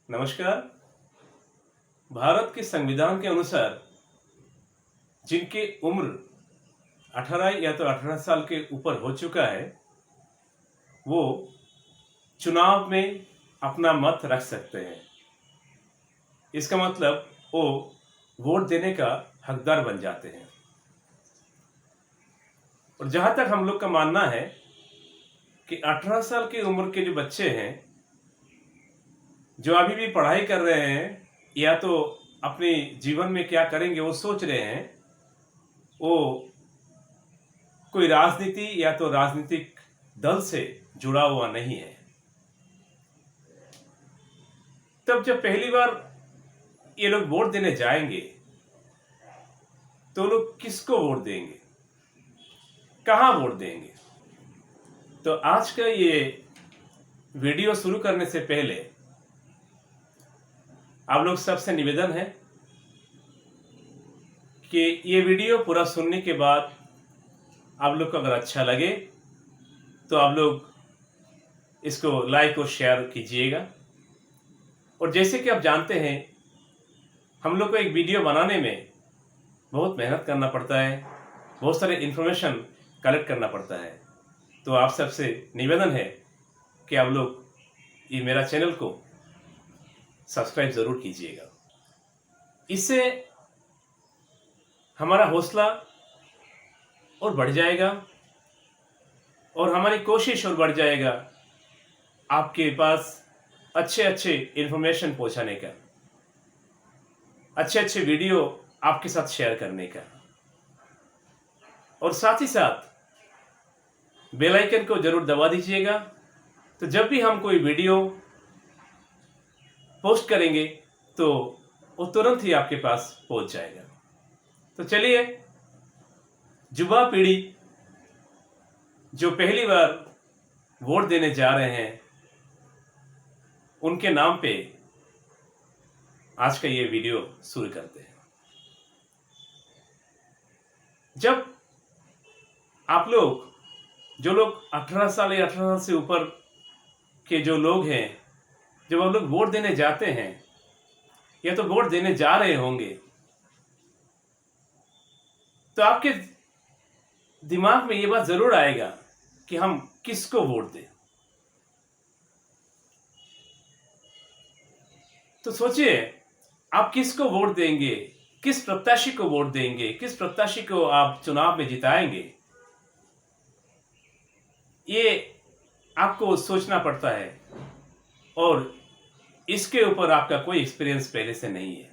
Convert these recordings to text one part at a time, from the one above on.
नमस्कार। भारत के संविधान के अनुसार जिनकी उम्र 18 या तो 18 साल के ऊपर हो चुका है वो चुनाव में अपना मत रख सकते हैं। इसका मतलब वो वोट देने का हकदार बन जाते हैं। और जहां तक हम लोग का मानना है कि 18 साल की उम्र के जो बच्चे हैं जो अभी भी पढ़ाई कर रहे हैं या तो अपने जीवन में क्या करेंगे वो सोच रहे हैं, वो कोई राजनीति या तो राजनीतिक दल से जुड़ा हुआ नहीं है। तब जब पहली बार ये लोग वोट देने जाएंगे तो लोग किसको वोट देंगे, कहां वोट देंगे? तो आज का ये वीडियो शुरू करने से पहले आप लोग सबसे निवेदन है कि ये वीडियो पूरा सुनने के बाद आप लोग को अगर अच्छा लगे तो आप लोग इसको लाइक और शेयर कीजिएगा। और जैसे कि आप जानते हैं हम लोग को एक वीडियो बनाने में बहुत मेहनत करना पड़ता है, बहुत सारे इन्फॉर्मेशन कलेक्ट करना पड़ता है। तो आप सबसे निवेदन है कि आप लोग ये मेरा चैनल को सब्सक्राइब ज़रूर कीजिएगा। इससे हमारा हौसला और बढ़ जाएगा और हमारी कोशिश और बढ़ जाएगा आपके पास अच्छे अच्छे इन्फॉर्मेशन पहुंचाने का, अच्छे अच्छे वीडियो आपके साथ शेयर करने का। और साथ ही साथ बेल आइकन को जरूर दबा दीजिएगा, तो जब भी हम कोई वीडियो पोस्ट करेंगे तो वो तुरंत ही आपके पास पहुंच जाएगा। तो चलिए, युवा पीढ़ी जो पहली बार वोट देने जा रहे हैं उनके नाम पे आज का ये वीडियो शुरू करते हैं। जब आप लोग जो लोग 18 साल या 18 साल से ऊपर के जो लोग हैं, जब आप लोग वोट देने जाते हैं या तो वोट देने जा रहे होंगे तो आपके दिमाग में ये बात जरूर आएगा कि हम किसको वोट दें। तो सोचिए आप किसको वोट देंगे, किस प्रत्याशी को वोट देंगे, किस प्रत्याशी को आप चुनाव में जिताएंगे, ये आपको सोचना पड़ता है। और इसके ऊपर आपका कोई एक्सपीरियंस पहले से नहीं है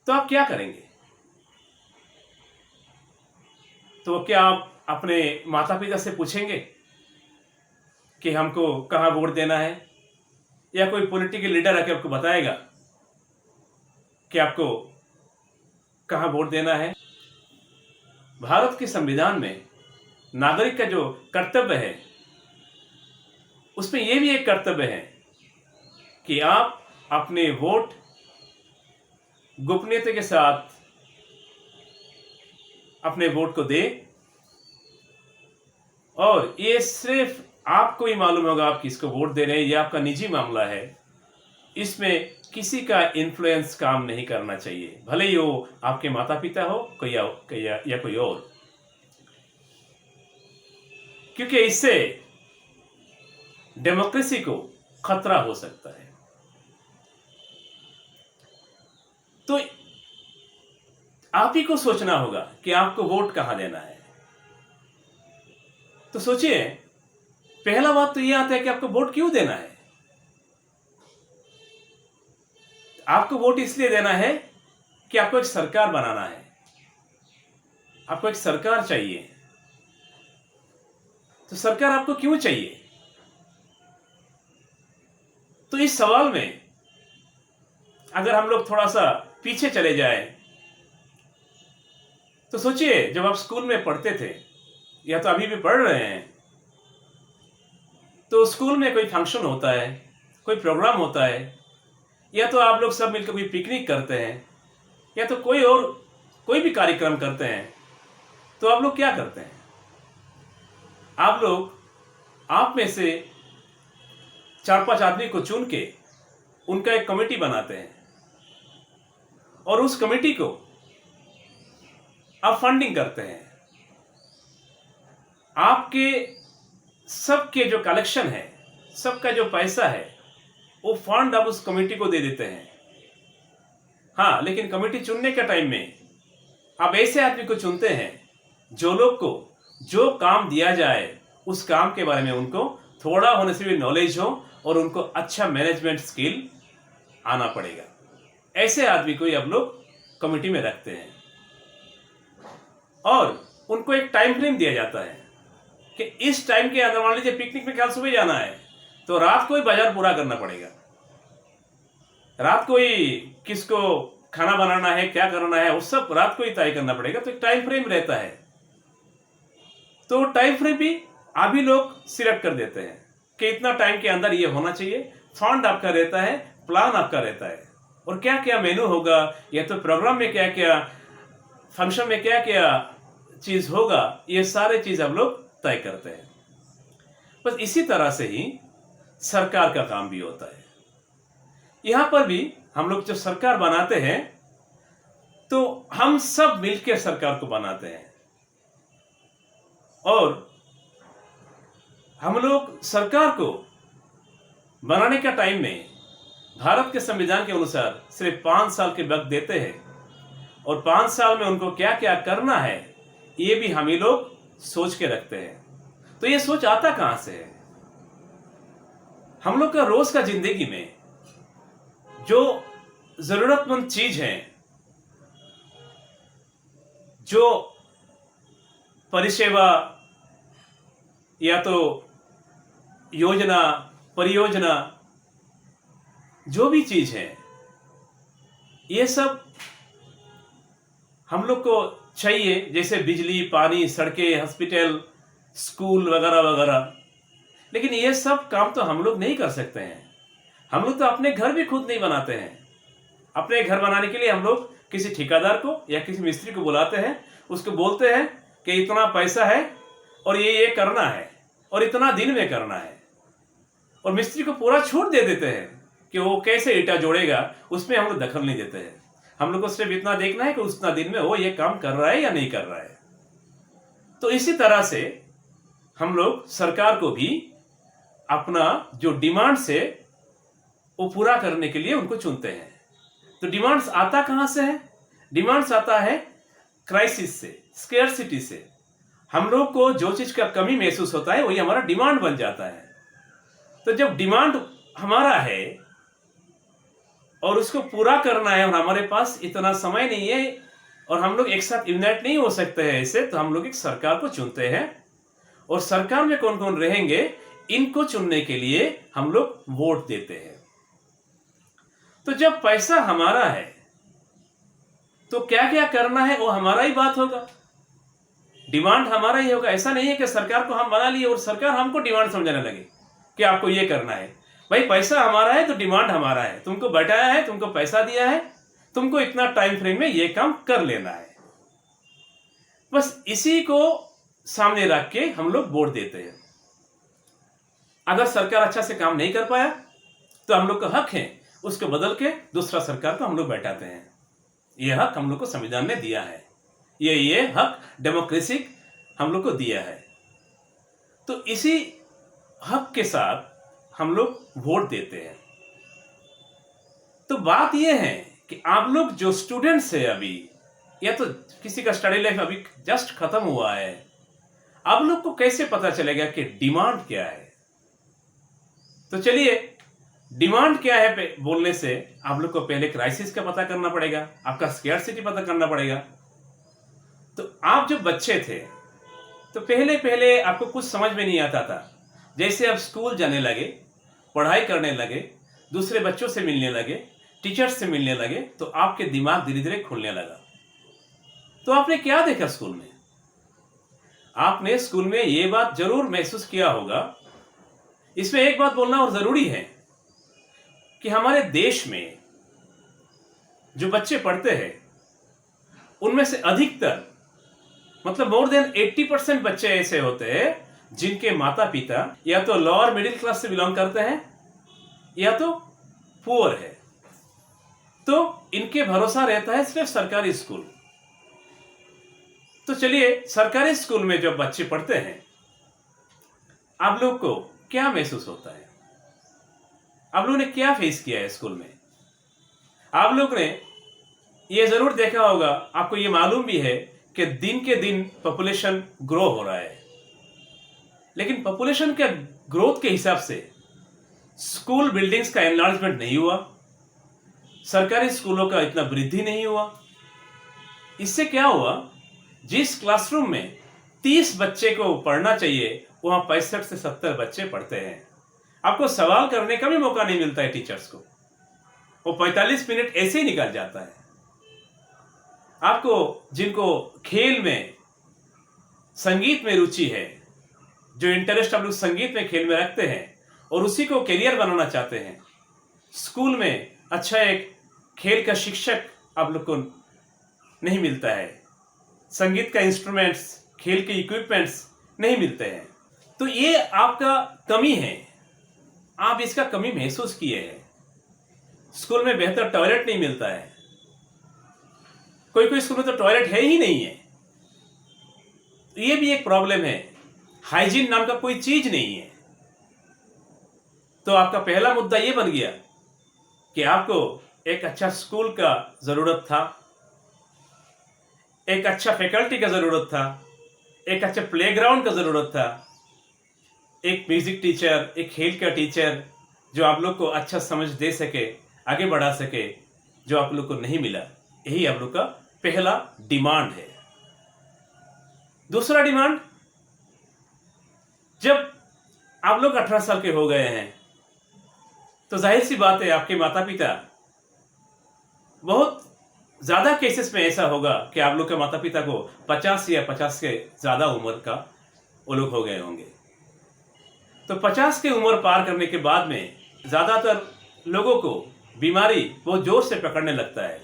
तो आप क्या करेंगे? तो क्या आप अपने माता पिता से पूछेंगे कि हमको कहां वोट देना है, या कोई पॉलिटिकल लीडर आके आपको बताएगा कि आपको कहां वोट देना है? भारत के संविधान में नागरिक का जो कर्तव्य है उसमें यह भी एक कर्तव्य है कि आप अपने वोट गोपनीयता के साथ अपने वोट को दें। और ये सिर्फ आपको ही मालूम होगा आप किसको वोट दे रहे हैं, ये आपका निजी मामला है। इसमें किसी का इन्फ्लुएंस काम नहीं करना चाहिए, भले ही वो आपके माता पिता हो कोई या कोई और, क्योंकि इससे डेमोक्रेसी को खतरा हो सकता है। तो आप ही को सोचना होगा कि आपको वोट कहां देना है। तो सोचिए, पहला बात तो यह आता है कि आपको वोट क्यों देना है। आपको वोट इसलिए देना है कि आपको एक सरकार बनाना है, आपको एक सरकार चाहिए। तो सरकार आपको क्यों चाहिए? तो इस सवाल में अगर हम लोग थोड़ा सा पीछे चले जाएं तो सोचिए, जब आप स्कूल में पढ़ते थे या तो अभी भी पढ़ रहे हैं तो स्कूल में कोई फंक्शन होता है, कोई प्रोग्राम होता है, या तो आप लोग सब मिलकर कोई पिकनिक करते हैं या तो कोई भी कार्यक्रम करते हैं, तो आप लोग क्या करते हैं? आप में से 4-5 आदमी को चुन के उनका एक कमेटी बनाते हैं और उस कमेटी को आप फंडिंग करते हैं। आपके सबके जो कलेक्शन है, सबका जो पैसा है, वो फंड आप उस कमेटी को दे देते हैं। हाँ, लेकिन कमेटी चुनने के टाइम में आप ऐसे आदमी को चुनते हैं जो लोग को जो काम दिया जाए उस काम के बारे में उनको थोड़ा होने से भी नॉलेज हो और उनको अच्छा मैनेजमेंट स्किल आना पड़ेगा। ऐसे आदमी को ही आप लोग कमेटी में रखते हैं और उनको एक टाइम फ्रेम दिया जाता है कि इस टाइम के अंदर, मान लीजिए पिकनिक में कल सुबह जाना है तो रात को ही बाजार पूरा करना पड़ेगा। रात को ही किसको खाना बनाना है, क्या करना है, वो सब रात को ही तय करना पड़ेगा। तो एक टाइम फ्रेम रहता है। तो टाइम फ्रेम भी आप ही लोग सिलेक्ट कर देते हैं कि इतना टाइम के अंदर ये होना चाहिए। फंड आपका रहता है, प्लान आपका रहता है और क्या क्या मेनू होगा, या तो प्रोग्राम में क्या क्या, फंक्शन में क्या क्या चीज होगा, ये सारे चीज आप लोग तय करते हैं। बस इसी तरह से ही सरकार का काम भी होता है। यहां पर भी हम लोग जब सरकार बनाते हैं तो हम सब मिलकर सरकार को बनाते हैं और हम लोग सरकार को बनाने का टाइम में भारत के संविधान के अनुसार सिर्फ 5 साल के वक्त देते हैं और 5 साल में उनको क्या क्या करना है ये भी हम ही लोग सोच के रखते हैं। तो ये सोच आता कहां से है? हम लोग का रोज का जिंदगी में जो जरूरतमंद चीज है, जो परिसेवा या तो योजना, परियोजना, जो भी चीज है, ये सब हम लोग को चाहिए। जैसे बिजली, पानी, सड़कें, हॉस्पिटल, स्कूल वगैरह वगैरह। लेकिन ये सब काम तो हम लोग नहीं कर सकते हैं। हम लोग तो अपने घर भी खुद नहीं बनाते हैं। अपने घर बनाने के लिए हम लोग किसी ठेकेदार को या किसी मिस्त्री को बुलाते हैं, उसको बोलते हैं कि इतना पैसा है और ये करना है और इतना दिन में करना है, और मिस्त्री को पूरा छूट दे देते हैं कि वो कैसे ईंटा जोड़ेगा, उसमें हम लोग दखल नहीं देते हैं। हम लोग को सिर्फ इतना देखना है कि उतना दिन में वो ये काम कर रहा है या नहीं कर रहा है। तो इसी तरह से हम लोग सरकार को भी अपना जो डिमांड्स है वो पूरा करने के लिए उनको चुनते हैं। तो डिमांड्स आता कहां से है? डिमांड्स आता है क्राइसिस से, स्केर्सिटी से। हम लोग को जो चीज का कमी महसूस होता है वही हमारा डिमांड बन जाता है। तो जब डिमांड हमारा है और उसको पूरा करना है और हमारे पास इतना समय नहीं है और हम लोग एक साथ यूनाइट नहीं हो सकते हैं ऐसे, तो हम लोग एक सरकार को चुनते हैं और सरकार में कौन कौन रहेंगे इनको चुनने के लिए हम लोग वोट देते हैं। तो जब पैसा हमारा है तो क्या क्या करना है वो हमारा ही बात होगा, डिमांड हमारा ही होगा। ऐसा नहीं है कि सरकार को हम बना लिए और सरकार हमको डिमांड समझाने लगे कि आपको ये करना है। भाई पैसा हमारा है तो डिमांड हमारा है। तुमको बैठाया है, तुमको पैसा दिया है, तुमको इतना टाइम फ्रेम में ये काम कर लेना है। बस इसी को सामने रख के हम लोग वोट देते हैं। अगर सरकार अच्छा से काम नहीं कर पाया तो हम लोग का हक है उसको बदल के दूसरा सरकार को हम लोग बैठाते हैं। यह हक हम लोग को संविधान ने दिया है। ये हक डेमोक्रेसी हम लोग को दिया है। तो इसी हक के साथ हम लोग वोट देते हैं। तो बात यह है कि आप लोग जो स्टूडेंट्स है अभी, या तो किसी का स्टडी लाइफ अभी जस्ट खत्म हुआ है, आप लोग को कैसे पता चलेगा कि डिमांड क्या है? तो चलिए, डिमांड क्या है बोलने से आप लोग को पहले क्राइसिस का पता करना पड़ेगा, आपका स्केर्सिटी पता करना पड़ेगा। तो आप जब बच्चे थे तो पहले पहले आपको कुछ समझ में नहीं आता था। जैसे आप स्कूल जाने लगे, पढ़ाई करने लगे, दूसरे बच्चों से मिलने लगे, टीचर्स से मिलने लगे, तो आपके दिमाग धीरे धीरे खुलने लगा। तो आपने क्या देखा स्कूल में? आपने स्कूल में ये बात जरूर महसूस किया होगा। इसमें एक बात बोलना और जरूरी है कि हमारे देश में जो बच्चे पढ़ते हैं उनमें से अधिकतर, मतलब मोर देन 80% बच्चे ऐसे होते हैं जिनके माता पिता या तो लोअर मिडिल क्लास से बिलोंग करते हैं या तो पुअर है, तो इनके भरोसा रहता है सिर्फ सरकारी स्कूल। तो चलिए, सरकारी स्कूल में जब बच्चे पढ़ते हैं, आप लोग को क्या महसूस होता है? आप लोगों ने क्या फेस किया है स्कूल में? आप लोग ने ये जरूर देखा होगा, आपको ये मालूम भी है कि दिन के दिन पॉपुलेशन ग्रो हो रहा है, लेकिन पॉपुलेशन के ग्रोथ के हिसाब से स्कूल बिल्डिंग्स का एनलार्जमेंट नहीं हुआ, सरकारी स्कूलों का इतना वृद्धि नहीं हुआ। इससे क्या हुआ, जिस क्लासरूम में 30 बच्चे को पढ़ना चाहिए, वहां 65 से 70 बच्चे पढ़ते हैं। आपको सवाल करने का भी मौका नहीं मिलता है टीचर्स को, वो 45 मिनट ऐसे ही निकल जाता है। आपको जिनको खेल में, संगीत में रुचि है, जो इंटरेस्ट आप लोग संगीत में, खेल में रखते हैं और उसी को करियर बनाना चाहते हैं, स्कूल में अच्छा एक खेल का शिक्षक आप लोग को नहीं मिलता है, संगीत का इंस्ट्रूमेंट्स, खेल के इक्विपमेंट्स नहीं मिलते हैं, तो ये आपका कमी है। आप इसका कमी महसूस किए हैं। स्कूल में बेहतर टॉयलेट नहीं मिलता है, कोई कोई स्कूल में तो टॉयलेट है ही नहीं है। ये भी एक प्रॉब्लम है, हाइजीन नाम का कोई चीज नहीं है। तो आपका पहला मुद्दा ये बन गया कि आपको एक अच्छा स्कूल का जरूरत था, एक अच्छा फैकल्टी का जरूरत था, एक अच्छा प्लेग्राउंड का जरूरत था, एक म्यूजिक टीचर, एक खेल का टीचर जो आप लोग को अच्छा समझ दे सके, आगे बढ़ा सके, जो आप लोग को नहीं मिला। यही आप लोग का पहला डिमांड है। दूसरा डिमांड, जब आप लोग 18 साल के हो गए हैं, तो जाहिर सी बात है आपके माता पिता, बहुत ज्यादा केसेस में ऐसा होगा कि आप लोग के माता पिता को 50 या 50 के ज्यादा उम्र का वो लोग हो गए होंगे। तो 50 की उम्र पार करने के बाद में ज्यादातर लोगों को बीमारी बहुत जोर से पकड़ने लगता है,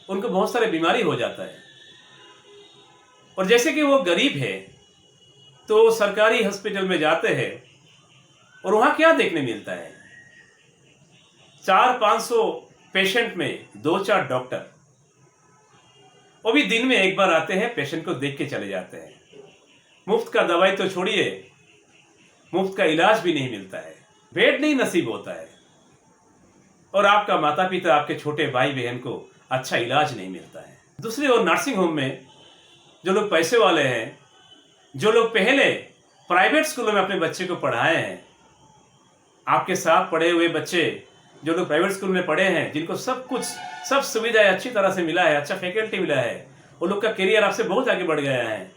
उनको बहुत सारे बीमारी हो जाता है। और जैसे कि वो गरीब है, तो सरकारी हॉस्पिटल में जाते हैं और वहां क्या देखने मिलता है, 400-500 पेशेंट में 2-4 डॉक्टर, वो भी दिन में एक बार आते हैं, पेशेंट को देख के चले जाते हैं। मुफ्त का दवाई तो छोड़िए, मुफ्त का इलाज भी नहीं मिलता है, बेड नहीं नसीब होता है, और आपका माता पिता, आपके छोटे भाई बहन को अच्छा इलाज नहीं मिलता है। दूसरी ओर नर्सिंग होम में जो लोग पैसे वाले हैं, जो लोग पहले प्राइवेट स्कूलों में अपने बच्चे को पढ़ाए हैं, आपके साथ पढ़े हुए बच्चे जो लोग प्राइवेट स्कूल में पढ़े हैं, जिनको सब कुछ, सब सुविधाएं अच्छी तरह से मिला है, अच्छा फैकल्टी मिला है, वो लोग का करियर आपसे बहुत आगे बढ़ गया है।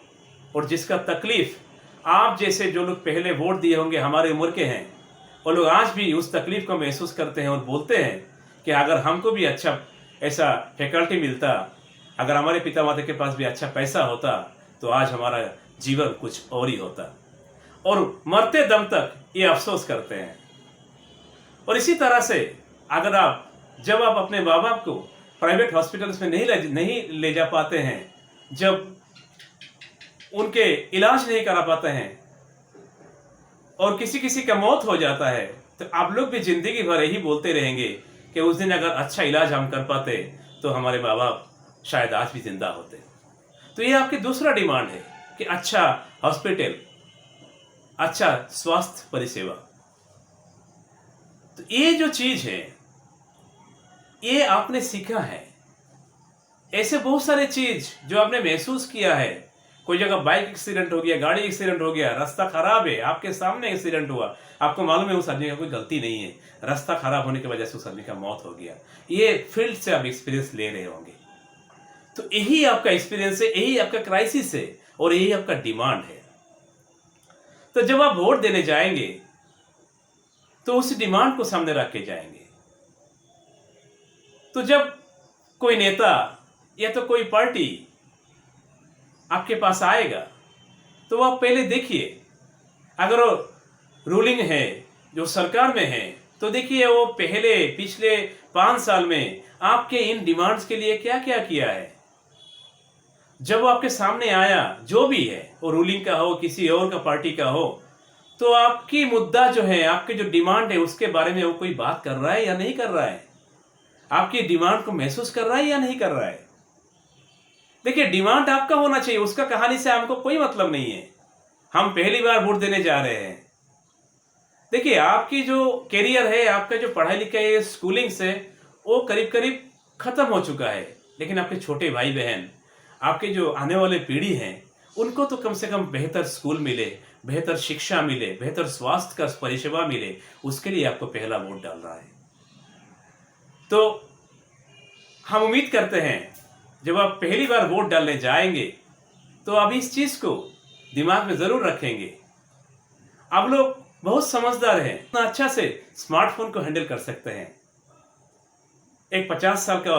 और जिसका तकलीफ आप जैसे जो लोग पहले वोट दिए होंगे, हमारे उम्र के हैं, वो लोग आज भी उस तकलीफ को महसूस करते हैं और बोलते हैं कि अगर हमको भी अच्छा ऐसा फैकल्टी मिलता, अगर हमारे पिता माता के पास भी अच्छा पैसा होता, तो आज हमारा जीवन कुछ और ही होता। और मरते दम तक ये अफसोस करते हैं। और इसी तरह से अगर जब आप अपने माँ बाप को प्राइवेट हॉस्पिटल्स में नहीं ले जा पाते हैं, जब उनके इलाज नहीं करा पाते हैं और किसी किसी का मौत हो जाता है, तो आप लोग भी जिंदगी भर यही बोलते रहेंगे कि उस दिन अगर अच्छा इलाज हम कर पाते तो हमारे माँ बाप शायद आज भी जिंदा होते। तो ये आपकी दूसरा डिमांड है कि अच्छा हॉस्पिटल, अच्छा स्वास्थ्य परिसेवा। तो ये जो चीज है, ये आपने सीखा है। ऐसे बहुत सारे चीज जो आपने महसूस किया है, कोई जगह बाइक एक्सीडेंट हो गया, गाड़ी एक्सीडेंट हो गया, रास्ता खराब है, आपके सामने एक्सीडेंट हुआ, आपको मालूम है उस आदमी का कोई गलती नहीं है, रास्ता खराब होने की वजह से उस आदमी का मौत हो गया। ये फील्ड से आप एक्सपीरियंस ले रहे होंगे। तो यही आपका एक्सपीरियंस है, यही आपका क्राइसिस है और यही आपका डिमांड है। तो जब आप वोट देने जाएंगे तो उस डिमांड को सामने रख के जाएंगे। तो जब कोई नेता या तो कोई पार्टी आपके पास आएगा, तो आप पहले देखिए, अगर वो रूलिंग है, जो सरकार में है, तो देखिए वो पहले पिछले 5 साल में आपके इन डिमांड्स के लिए क्या क्या किया है। जब वो आपके सामने आया, जो भी है, वो रूलिंग का हो, किसी और का पार्टी का हो, तो आपकी मुद्दा जो है, आपके जो डिमांड है, उसके बारे में वो कोई बात कर रहा है या नहीं कर रहा है? आपकी डिमांड को महसूस कर रहा है या नहीं कर रहा है? देखिए, डिमांड आपका होना चाहिए, उसका कहानी से हमको कोई मतलब नहीं है। हम पहली बार वोट देने जा रहे हैं। देखिए, आपकी जो कैरियर है, आपका जो पढ़ाई लिखाई स्कूलिंग से, वो करीब करीब खत्म हो चुका है। लेकिन आपके छोटे भाई बहन, आपके जो आने वाले पीढ़ी हैं, उनको तो कम से कम बेहतर स्कूल मिले, बेहतर शिक्षा मिले, बेहतर स्वास्थ्य का परिसेवा मिले, उसके लिए आपको पहला वोट डाल रहा है। तो हम उम्मीद करते हैं जब आप पहली बार वोट डालने जाएंगे तो आप इस चीज को दिमाग में जरूर रखेंगे। आप लोग बहुत समझदार हैं, इतना अच्छा से स्मार्टफोन को हैंडल कर सकते हैं। एक 50 साल का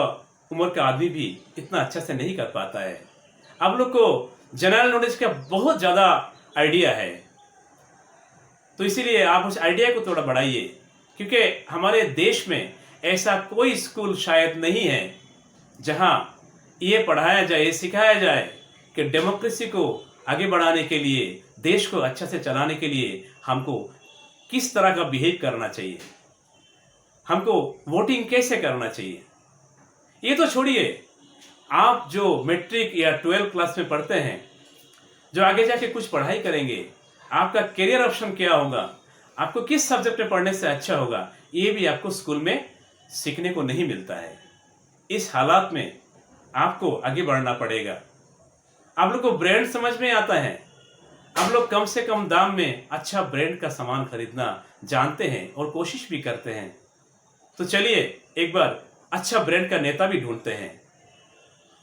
उम्र का आदमी भी इतना अच्छा से नहीं कर पाता है। आप लोग को जनरल नॉलेज का बहुत ज्यादा आइडिया है, तो इसीलिए आप उस आइडिया को थोड़ा बढ़ाइए, क्योंकि हमारे देश में ऐसा कोई स्कूल शायद नहीं है जहां ये पढ़ाया जाए, ये सिखाया जाए कि डेमोक्रेसी को आगे बढ़ाने के लिए, देश को अच्छा से चलाने के लिए हमको किस तरह का बिहेव करना चाहिए, हमको वोटिंग कैसे करना चाहिए। ये तो छोड़िए, आप जो मैट्रिक या 12th क्लास में पढ़ते हैं, जो आगे जाके कुछ पढ़ाई करेंगे, आपका करियर ऑप्शन क्या होगा, आपको किस सब्जेक्ट में पढ़ने से अच्छा होगा, ये भी आपको स्कूल में सीखने को नहीं मिलता है। इस हालात में आपको आगे बढ़ना पड़ेगा। आप लोग को ब्रांड समझ में आता है, आप लोग कम से कम दाम में अच्छा ब्रांड का सामान खरीदना जानते हैं और कोशिश भी करते हैं। तो चलिए एक बार अच्छा ब्रांड का नेता भी ढूंढते हैं,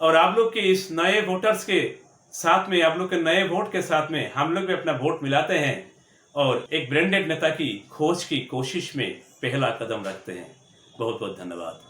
और आप लोग के इस नए वोटर्स के साथ में, आप लोग के नए वोट के साथ में हम लोग भी अपना वोट मिलाते हैं और एक ब्रांडेड नेता की खोज की कोशिश में पहला कदम रखते हैं। बहुत बहुत धन्यवाद।